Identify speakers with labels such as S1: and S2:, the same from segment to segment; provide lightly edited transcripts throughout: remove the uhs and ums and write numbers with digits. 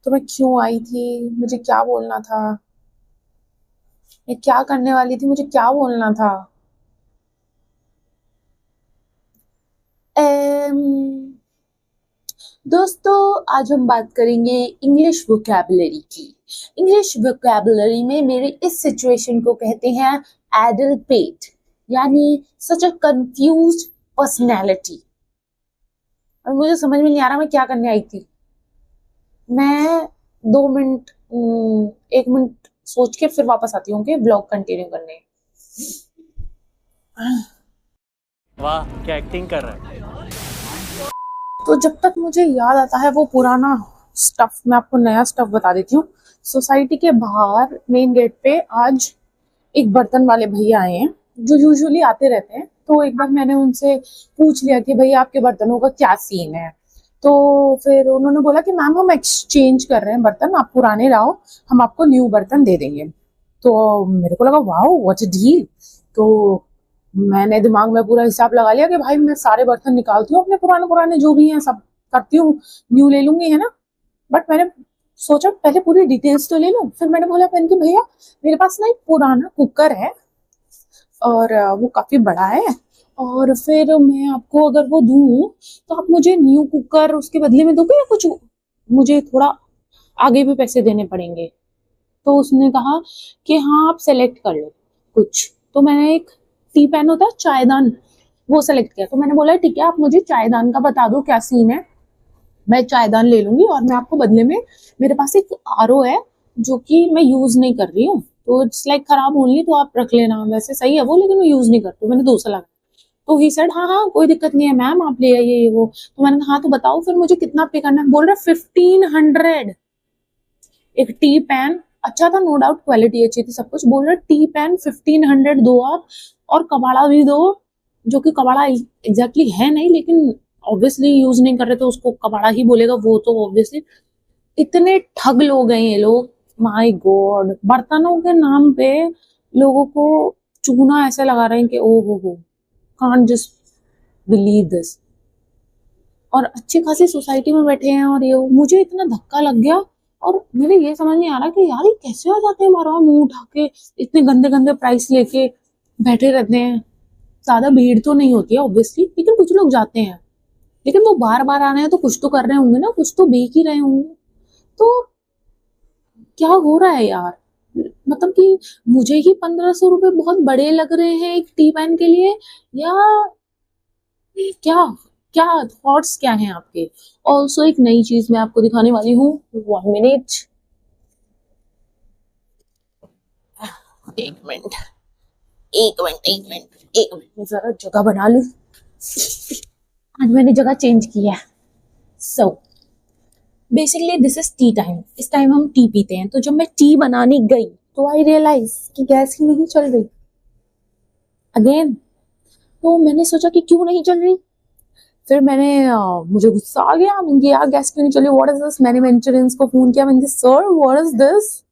S1: तो मैं क्यों आई थी, मुझे क्या बोलना था, मैं क्या करने वाली थी, मुझे क्या बोलना था। एम, दोस्तों, आज हम बात करेंगे इंग्लिश वोकैबुलरी की। इंग्लिश वोकैबुलरी में मेरे इस सिचुएशन को कहते हैं एडल्पेट, यानी सच अ कंफ्यूज्ड पर्सनैलिटी। और मुझे समझ में नहीं आ रहा मैं क्या करने आई थी। मैं 2 मिनट 1 मिनट सोच के फिर वापस आती हूँ कि ब्लॉग कंटिन्यू करने।
S2: वाह क्या एक्टिंग कर रहा है।
S1: तो जब तक मुझे याद आता है वो पुराना स्टफ, मैं आपको नया स्टफ बता देती हूँ। सोसाइटी के बाहर मेन गेट पे आज एक बर्तन वाले भैया आए हैं, जो यूजुअली आते रहते हैं। तो एक बार मैंने उनसे पूछ लिया कि भैया आपके बर्तनों का क्या सीन है। तो फिर उन्होंने बोला कि मैम हम एक्सचेंज कर रहे हैं बर्तन, आप पुराने लाओ, हम आपको न्यू बर्तन दे देंगे। तो मेरे को लगा वाओ व्हाट अ डील। तो मैंने दिमाग में पूरा हिसाब लगा लिया कि भाई मैं सारे बर्तन निकालती हूँ अपने पुराने पुराने जो भी हैं सब करती हूँ, न्यू ले लूंगी, है ना। बट मैंने सोचा पहले पूरी डिटेल्स तो ले लूं। फिर मैंने बोला पहन के भैया मेरे पास ना एक पुराना कुकर है और वो काफी बड़ा है, और फिर मैं आपको अगर वो दूं तो आप मुझे न्यू कुकर उसके बदले में दोगे या कुछ मुझे थोड़ा आगे भी पैसे देने पड़ेंगे। तो उसने कहा कि हाँ आप सेलेक्ट कर लो कुछ। तो मैंने एक टी पैन होता है चायदान, वो सेलेक्ट किया। तो मैंने बोला ठीक है आप मुझे चायदान का बता दो क्या सीन है, मैं चायदान ले लूंगी और मैं आपको बदले में, मेरे पास एक आरओ है जो कि मैं यूज नहीं कर रही हूँ, तो इट्स लाइक खराब होनी, तो आप रख लेना, वैसे सही है वो लेकिन मैं यूज नहीं करती हूँ, मैंने दूसरा लगा। तो ही सेड हाँ हाँ कोई दिक्कत नहीं है मैम आप ले आइए ये वो। तो मैंने कहा हाँ तो बताओ फिर मुझे कितना पे करना है। बोल रहा 1500। एक टी पैन अच्छा था, नो डाउट क्वालिटी अच्छी थी, सब कुछ। बोल रहे टी पैन 1500 दो आप, और कबाड़ा भी दो, जो कि कबाड़ा एग्जैक्टली है नहीं, लेकिन ऑब्वियसली यूज नहीं कर रहे तो उसको कबाड़ा ही बोलेगा वो तो ऑब्वियसली। इतने ठग लोग हैं ये लोग, माय गॉड। बर्तनों के नाम पे लोगों को चूना ऐसे लगा रहे हैं कि ओ हो, कांट जस्ट बिलीव दिस। और अच्छी खासी सोसाइटी में बैठे हैं और ये मुझे इतना धक्का लग गया। और मुझे ये समझ नहीं आ रहा कि यार ये कैसे आ जाते हैं मारा मुंह उठा के, इतने गंदे गंदे प्राइस लेके बैठे रहते हैं। ज्यादा भीड़ तो नहीं होती है ऑब्वियसली, लेकिन कुछ लोग जाते हैं। लेकिन वो बार बार आ रहे हैं तो कुछ तो कर रहे होंगे ना, कुछ तो बेच ही रहे होंगे। तो क्या हो रहा है यार, मतलब कि मुझे ही 1500 रुपए बहुत बड़े लग रहे हैं एक टी पैन के लिए, या क्या, क्या थॉट्स क्या हैं आपके। ऑल्सो एक नई चीज मैं आपको दिखाने वाली हूँ, 1 minute, 1 minute, 1 minute, 1 minute, 1 minute, जरा जगह बना लू। आज मैंने जगह चेंज की है। So basically this is T time, इस टाइम हम टी पीते हैं। तो जब मैं टी बनाने गई तो आई रियलाइज कि गैस ही नहीं चल रही अगेन। तो मैंने सोचा कि क्यों नहीं चल रही। फिर मुझे गुस्सा आ गया, मैंने कहा यार गैस क्यों नहीं चली, व्हाट इज दिस। मैंने मेंटेनेंस को फोन किया, मैंने कहा सर व्हाट इज दिस,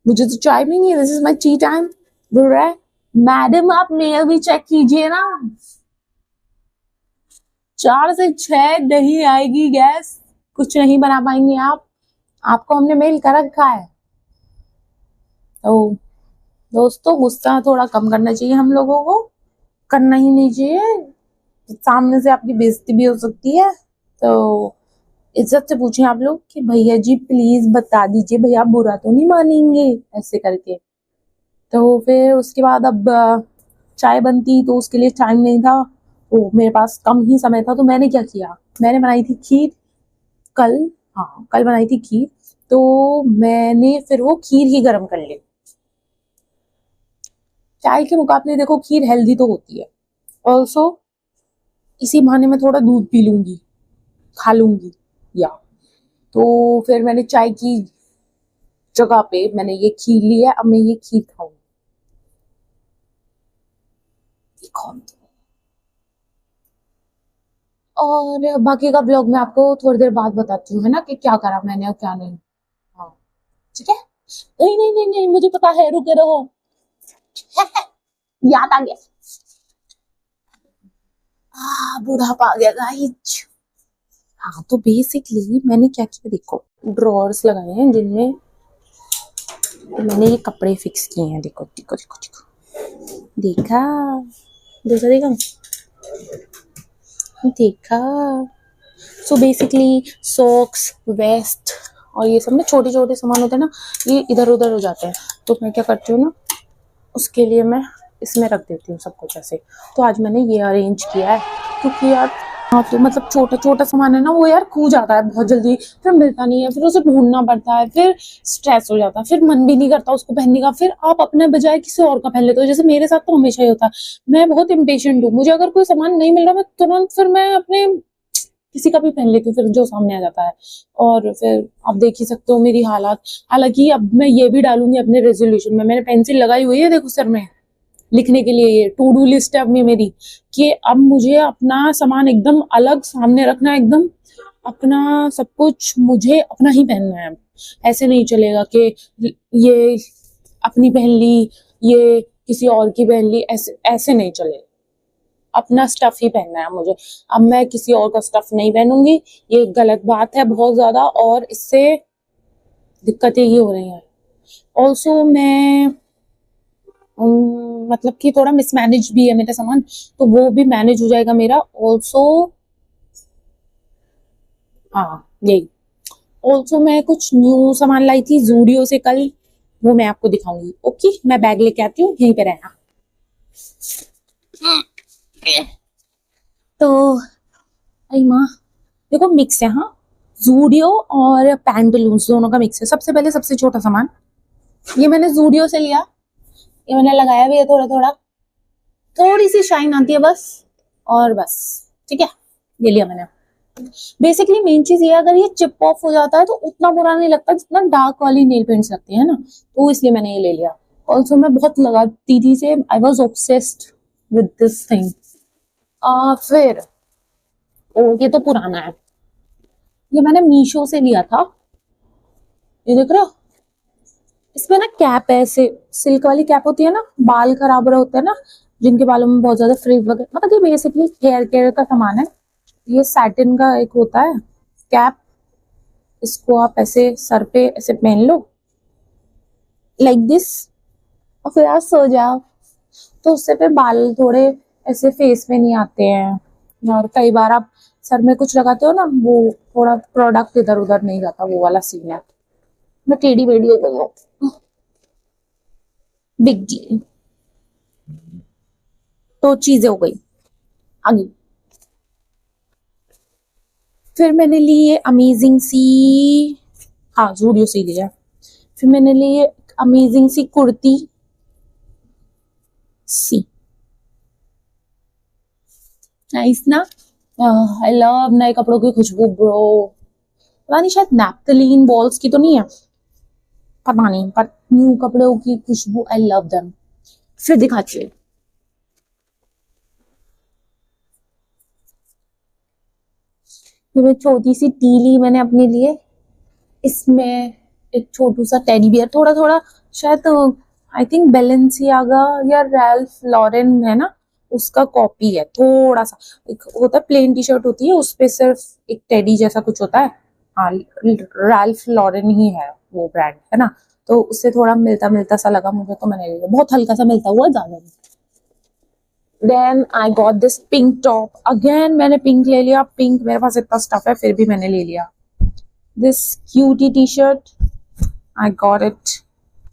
S1: मुझे तो चाय भी नहीं है, this is my T time. बोल रहा है मैडम आप मेल भी चेक कीजिए ना, 4 से 6 नहीं आएगी गैस, कुछ नहीं बना पाएंगे आप, आपको हमने मेल कर रखा है। तो दोस्तों गुस्सा थोड़ा कम करना चाहिए हम लोगों को, करना ही नहीं चाहिए, सामने से आपकी बेइज्जती भी हो सकती है। तो इज्जत से पूछें आप लोग कि भैया जी प्लीज बता दीजिए, भैया बुरा तो नहीं मानेंगे, ऐसे करके। तो फिर उसके बाद अब चाय बनती तो उसके लिए टाइम नहीं था, तो मेरे पास कम ही समय था। तो मैंने क्या किया, मैंने बनाई थी खीर कल, हाँ कल बनाई थी खीर। तो मैंने फिर वो खीर ही गर्म कर ली। चाय के मुकाबले देखो खीर हेल्दी तो होती है, ऑल्सो इसी बहाने में थोड़ा दूध पी लूंगी, खा लूंगी या। तो फिर मैंने चाय की जगह पे मैंने ये खीर ली है, अब मैं ये खीर खाऊंगी। देखो और बाकी का ब्लॉग मैं आपको थोड़ी देर बाद बताती हूँ, है ना, कि क्या करा मैंने और क्या नहीं। हाँ ठीक है। नहीं नहीं नहीं नहीं मुझे पता है, रुके रहो। याद आ गया, बुढ़ापा आ गया गाइस। हाँ तो बेसिकली मैंने क्या किया देखो, ड्रॉर्स लगाए हैं जिनमें मैंने ये कपड़े फिक्स किए हैं। देखो देखो देखो देखो, देखा, दूसरा देखा, देखा। सो बेसिकली सॉक्स, वेस्ट और ये सब ना छोटे छोटे सामान होते हैं ना, ये इधर उधर हो जाते हैं, तो मैं क्या करती हूँ ना, उसके लिए मैं इसमें रख देती हूँ सब कुछ ऐसे। तो आज मैंने ये अरेंज किया है, क्योंकि यार हाँ, तो मतलब छोटा छोटा सामान है ना, वो यार खो जाता है बहुत जल्दी, फिर मिलता नहीं है, फिर उसे ढूंढना पड़ता है, फिर स्ट्रेस हो जाता है, फिर मन भी नहीं करता उसको पहनने का, फिर आप अपने बजाय किसी और का पहन लेते हो। जैसे मेरे साथ तो हमेशा ही होता है, मैं बहुत इम्पेशेंट हूँ, मुझे अगर कोई सामान नहीं मिल रहा, मैं तुरंत फिर मैं अपने किसी का भी पहन लेती हूँ, फिर जो सामने आ जाता है। और फिर आप देख ही सकते हो मेरी हालात। हालांकि अब मैं ये भी डालूंगी अपने रेजोल्यूशन में, मैंने पेंसिल लगाई हुई है देखो सर में लिखने के लिए, ये टू डू लिस्ट है अपनी मेरी, कि अब मुझे अपना सामान एकदम अलग सामने रखना है, एकदम अपना सब कुछ मुझे अपना ही पहनना है। ऐसे नहीं चलेगा कि ये अपनी पहन ली, ये किसी और की पहन ली, ऐसे ऐसे नहीं चलेगा। अपना स्टफ ही पहनना है मुझे। अब मैं किसी और का स्टफ नहीं पहनूंगी, ये गलत बात है बहुत ज्यादा, और इससे दिक्कतें ही हो रही हैं। ऑल्सो मैं मतलब कि थोड़ा मिसमैनेज भी है मेरा सामान, तो वो भी मैनेज हो जाएगा मेरा। ऑल्सो हाँ यही, ऑल्सो मैं कुछ न्यू सामान लाई थी जूडियो से कल, वो मैं आपको दिखाऊंगी। ओके, मैं बैग लेके आती हूँ, यहीं पे रहना। तो अरे माँ, देखो मिक्स है, हाँ, जूडियो और पैंटलून्स दोनों का मिक्स है। सबसे पहले सबसे छोटा सामान ये मैंने जूडियो से लिया, ये मैंने लगाया भी है थोड़ा थोड़ा, थोड़ी सी शाइन आती है बस, और बस ठीक है, ये लिया मैंने। बेसिकली मेन चीज ये, अगर ये चिप ऑफ हो जाता है तो उतना बुरा नहीं लगता जितना डार्क वाली नेल पेंट्स लगती है ना, तो इसलिए मैंने ये ले लिया। ऑल्सो मैं बहुत लगाती थी से, I was obsessed with this thing. फिर ये तो पुराना है, ये मैंने मीशो से लिया था, ये देख रहे हो, इसमें ना कैप है, ऐसे सिल्क वाली कैप होती है ना, बाल खराब हो रहे होते हैं ना, जिनके बालों में बहुत ज्यादा फ्रिज वगैरह, मतलब ये बेसिकली हेयर केयर का सामान है। ये सैटिन का एक होता है कैप, इसको आप ऐसे सर पे ऐसे पहन लो लाइक दिस, और फिर आप सो जाओ, तो उससे फिर बाल थोड़े ऐसे फेस में नहीं आते हैं। और कई बार आप सर में कुछ लगाते हो ना, वो थोड़ा प्रोडक्ट इधर उधर नहीं जाता, वो वाला सीन है। मैं टेढ़ी बेढ़ी हो गई हूँ, बिग डील। तो चीजें हो गई आगे। फिर मैंने ली ये अमेजिंग सी, हाँ जूडियो से लिया। फिर मैंने ली ये अमेजिंग सी कुर्ती सी, नाइस ना। आई लव नए कपड़ों की खुशबू ब्रो। पता नहीं, शायद नैप्थलीन बॉल्स की तो नहीं है, पता नहीं, पर न्यू कपड़ों की खुशबू, आई लव देम। फिर दिखाती हूँ, ये मैं छोटी सी टी ली मैंने अपने लिए, इसमें एक छोटू सा टेडी बियर, थोड़ा थोड़ा शायद आई थिंक बेलेंसियागा या रैल्फ लॉरेन है ना, उसका कॉपी है थोड़ा सा। एक होता है प्लेन टी शर्ट होती है, उस पे सिर्फ एक टेडी जैसा कुछ होता है, हाँ रैल्फ लॉरेन ही है वो ब्रांड है ना, तो उससे थोड़ा मिलता मिलता सा लगा मुझे, तो मैंने ले लिया, बहुत हल्का सा मिलता हुआ, ज्यादा नहीं। Then I got this pink top, again मैंने पिंक ले लिया, पिंक मेरे पास इतना स्टफ है फिर भी मैंने ले लिया। This cutie T shirt, I got it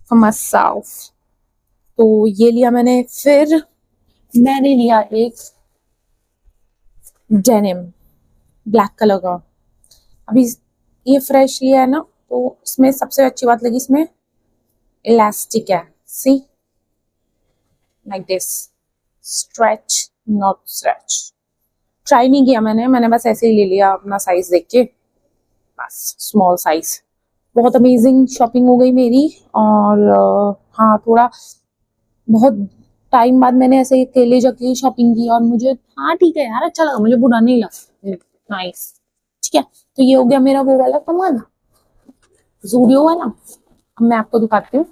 S1: for myself, तो ये लिया मैंने। फिर मैंने लिया एक डेनिम ब्लैक कलर का, अभी ये फ्रेश लिया है ना, तो इसमें सबसे अच्छी बात लगी, इसमें इलास्टिक है, see like this, stretch not stretch. Try नहीं किया मैंने, मैंने बस ऐसे ही ले लिया अपना साइज देख के, बस स्मॉल साइज। बहुत अमेजिंग शॉपिंग हो गई मेरी। और हाँ, थोड़ा बहुत टाइम बाद मैंने ऐसे अकेले जाके शॉपिंग की, और मुझे हाँ ठीक है यार, अच्छा लगा, मुझे बुरा नहीं लगा, नाइस, ठीक है। तो ये हो गया मेरा वो वाला सामान, जूडियो वाला। अब मैं आपको दिखाती हूँ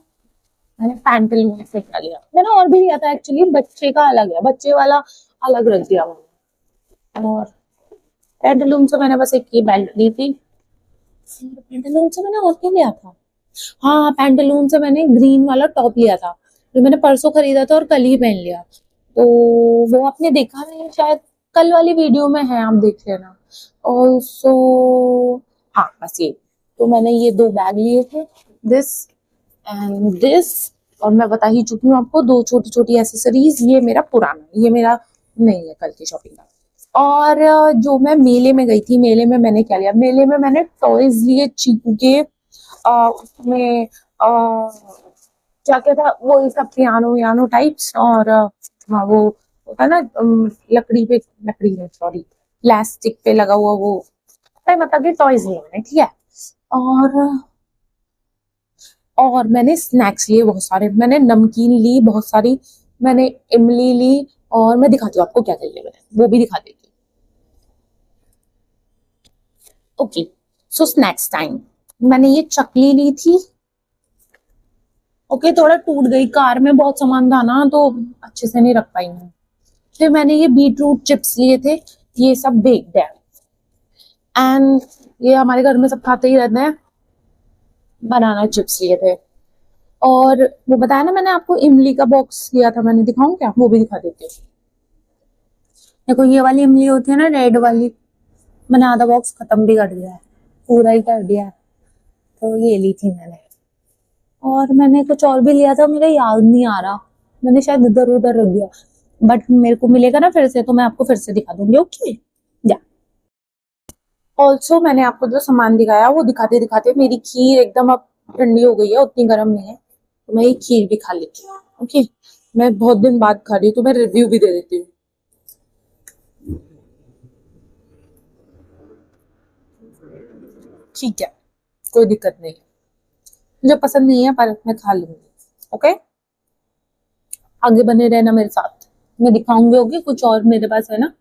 S1: मैंने पैंटलून से क्या लिया। मैंने और भी लिया था एक्चुअली, बच्चे का अलग है, बच्चे वाला अलग रख दिया मैंने। और पैंटलून से मैंने बस एक ये बेल्ट ली थी, पैंटालून से मैंने और क्या लिया था? हाँ, पैंटालून से मैंने ग्रीन वाला टॉप लिया था जो मैंने परसों खरीदा था और कल ही पहन लिया। तो वो आपने देखा नहीं शायद, कल वाली वीडियो में है, आप देख लेना। ऑल्सो हाँ, बस ये। तो मैंने ये 2 बैग लिए थे, दिस एंड दिस। और मैं बता ही चुकी हूँ आपको, 2 छोटी छोटी एसेसरीज। ये मेरा पुराना, ये मेरा नहीं है कल की शॉपिंग का। और जो मैं मेले में गई थी, मेले में मैंने क्या लिया? मेले में मैंने टॉयज लिए चीकू के। उसमें क्या क्या था वो, ये सब पियानो वियानो टाइप्स। और हाँ, वो होता है ना, लकड़ी पे, लकड़ी में सॉरी, प्लास्टिक पे लगा हुआ वो, मतलब कि टॉयज लिए मैंने, ठीक है। और मैंने स्नैक्स लिए बहुत सारे, मैंने नमकीन ली बहुत सारी, मैंने इमली ली। और मैं दिखाती हूँ आपको क्या क्या लिया मैंने, वो भी दिखा देती हूँ। ओके, सो स्नैक्स टाइम। मैंने ये चकली ली थी। ओके, थोड़ा टूट गई, कार में बहुत सामान था ना तो अच्छे से नहीं रख पाई मैं। फिर मैंने ये बीटरूट चिप्स लिए थे, ये सब बेक्ड है। एंड ये हमारे घर में सब खाते ही रहते हैं, बनाना चिप्स लिए थे। और वो बताया ना मैंने आपको, इमली का बॉक्स लिया था मैंने, दिखाऊं क्या? वो भी दिखा देती हूँ। देखो, ये वाली इमली होती है ना, रेड वाली, मैंने आधा बॉक्स खत्म भी कर दिया है, पूरा ही कर दिया है। तो ये ली थी मैंने। और मैंने कुछ और भी लिया था, मुझे याद नहीं आ रहा, मैंने शायद इधर उधर रख दिया। बट मेरे को मिलेगा ना फिर से तो मैं आपको फिर से दिखा दूंगी। ओके, या ऑल्सो मैंने आपको जो सामान दिखाया वो दिखाते दिखाते मेरी खीर एकदम अब ठंडी हो गई है, उतनी गर्म नहीं है, तो मैं ये खीर भी खा लेती हूँ। ओके, मैं बहुत दिन बाद खा रही हूँ तो मैं रिव्यू भी दे देती हूँ। ठीक है, कोई दिक्कत नहीं है, मुझे पसंद नहीं है पर मैं खा लूंगी। ओके, आगे बने रहना मेरे साथ, मैं दिखाऊंगी। ओके, कुछ और मेरे पास है ना,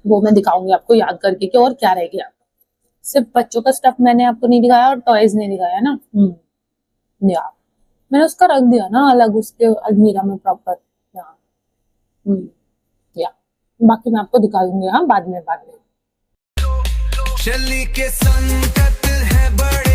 S1: वो मैं दिखाऊंगी आपको याद करके कि और क्या रह गया। सिर्फ बच्चों का स्टफ मैंने आपको नहीं दिखाया और टॉयज नहीं दिखाया ना। या मैंने उसका रख दिया ना अलग, उसके अलमीरा में प्रॉपर। या बाकी मैं आपको दिखा दूंगी, हाँ, बाद में।
S3: चली के संकट है बड़े।